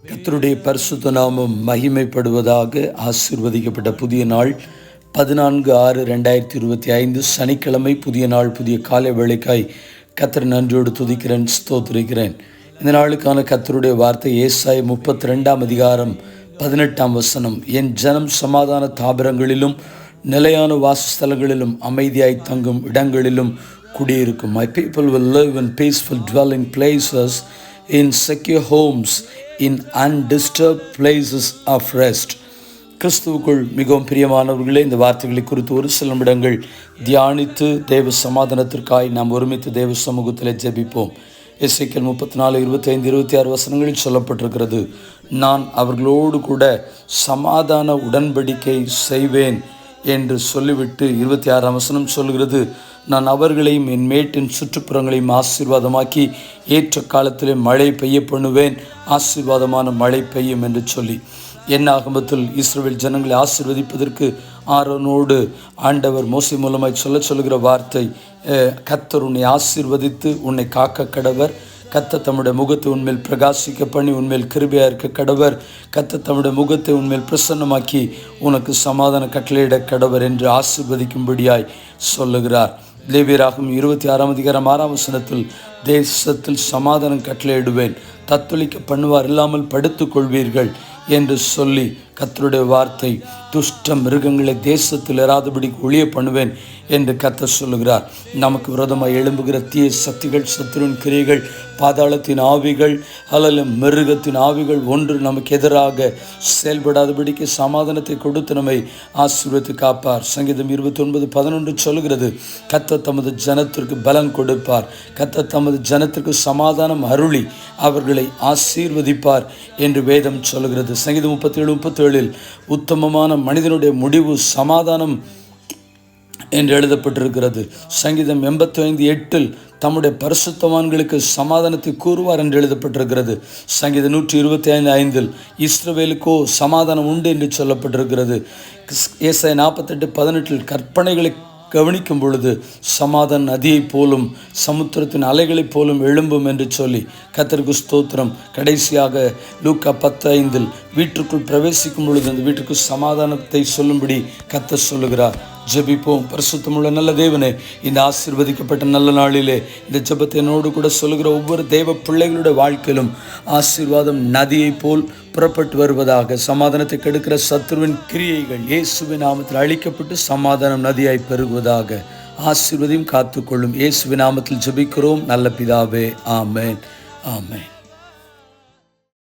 கர்த்தருடைய பரிசுத்த நாமம் மகிமைப்படுவதாக. ஆசீர்வதிக்கப்பட்ட புதிய நாள் 14/6/2025 சனிக்கிழமை. புதிய நாள், புதிய காலை வேளைக்காய் கர்த்தர் நன்றியோடு துதிக்கிறேன், ஸ்தோத்திரிக்கிறேன். இந்த நாளுக்கான கர்த்தருடைய வார்த்தை ஏசாயா 32:18. என் ஜனம் சமாதான தாபரங்களிலும் நிலையான வாசஸ்தலங்களிலும் அமைதியாய் தங்கும் இடங்களிலும் குடியிருக்கும். My people will live in peaceful dwelling places, in secure homes, in undisturbed places of rest. கிறிஸ்துவுக்குள் மிகவும் பிரியமானவர்களே, இந்த வார்த்தைகளை குறித்து ஒரு சில நிமிடங்கள் தியானித்து தேவ சமாதானத்திற்காய் நாம் ஒருமித்து தேவ சமூகத்தில் ஜெபிப்போம். எசேக்கியேல் 34:25-26 சொல்லப்பட்டிருக்கிறது, நான் அவர்களோடு கூட சமாதான உடன்படிக்கை செய்வேன் என்று சொல்லிவிட்டு 26 சொல்கிறது, நான் அவர்களையும் என் மேட்டின் சுற்றுப்புறங்களையும் ஆசீர்வாதமாக்கி ஏற்ற காலத்திலே மழை பெய்ய பண்ணுவேன், ஆசீர்வாதமான மழை பெய்யும் என்று சொல்லி. என்னாகமத்தில் இஸ்ரவேல் ஜனங்களை ஆசீர்வதிப்பதற்கு ஆரோனோடு ஆண்டவர் மோசே மூலமாய் சொல்லுகிற வார்த்தை, கர்த்தர் உன்னை ஆசீர்வதித்து உன்னை காக்க கடவர், கர்த்தர் தம்முடைய முகத்தை உன்மேல் பிரகாசிக்க பண்ணி உன்மேல் கிருபையாக இருக்க கடவர், கர்த்தர் தம்முடைய முகத்தை உன்மேல் பிரசன்னமாக்கி உனக்கு சமாதான கட்டளையிட கடவர் என்று ஆசீர்வதிக்கும்படியாய் சொல்லுகிறார். லேவியராகமம் 26:6 தேசத்தில் சமாதானம் கட்டளையிடுவேன், தத்தளிக்க பண்ணுவார் இல்லாமல் படுத்துக் கொள்வீர்கள் என்று சொல்லி கர்த்தருடைய வார்த்தை, துஷ்ட மிருகங்களை தேசத்தில் இராதபடி ஒழிய பண்ணுவேன் என்று கர்த்தர் சொல்லுகிறார். நமக்கு விரோதமாக எழும்புகிற தீய சக்திகள், சத்துருவின் கிரியைகள், பாதாளத்தின் ஆவிகள் அல்லது மிருகத்தின் ஆவிகள் ஒன்று நமக்கு எதிராக செயல்படாதபடிக்கு சமாதானத்தை கொடுத்து நம்மை ஆசீர்வதித்து காப்பார். சங்கீதம் 29:11 சொல்கிறது, கர்த்தர் தமது ஜனத்திற்கு பலன் கொடுப்பார், கர்த்தர் தமது ஜனத்திற்கு சமாதானம் அருளி அவர்களை ஆசீர்வதிப்பார் என்று வேதம் சொல்கிறது. சங்கீதம் 37:37 உத்தமமான மனிதனுடைய முடிவு சமாதானம் என்று எழுதப்பட்டிருக்கிறது. சங்கீதம் 85:8 தம்முடைய பரிசுத்தவான்களுக்கு சமாதானத்தை கூறுவார் என்று எழுதப்பட்டிருக்கிறது. சங்கீதம் 125:5 இஸ்ரவேலுக்கோ சமாதானம் உண்டு என்று சொல்லப்பட்டிருக்கிறது. ஏசாயா 48:18 கற்பனைகளை கவனிக்கும் பொழுது சமாதான நதியைப் போலும் சமுத்திரத்தின் அலைகளைப் போலும் எழும்பும் என்று சொல்லி கர்த்தருக்கு ஸ்தோத்திரம். கடைசியாக லூக்கா 10:5 வீட்டுக்குள் பிரவேசிக்கும் பொழுது அந்த வீட்டுக்கு சமாதானத்தை சொல்லும்படி கர்த்தர் சொல்லுகிறார். ஜெபிப்போம். பரிசுத்தமுள்ள நல்ல தேவனே, இந்த ஆசீர்வதிக்கப்பட்ட நல்ல நாளிலே இந்த ஜெபத்தை என்னோடு கூட சொல்லுகிற ஒவ்வொரு தேவ பிள்ளைகளுடைய வாழ்க்கையிலும் ஆசீர்வாதம் நதியை போல் புறப்பட்டு வருவதாக. சமாதானத்தை கெடுக்கிற சத்துருவின் கிரியைகள் இயேசுவின் நாமத்தில் அழிக்கப்பட்டு சமாதானம் நதியாய் பெருகுவதாக. ஆசீர்வதியும் காத்துக்கொள்ளும். இயேசுவின் நாமத்தில் ஜெபிக்கிறோம் நல்ல பிதாவே. ஆமென், ஆமென்.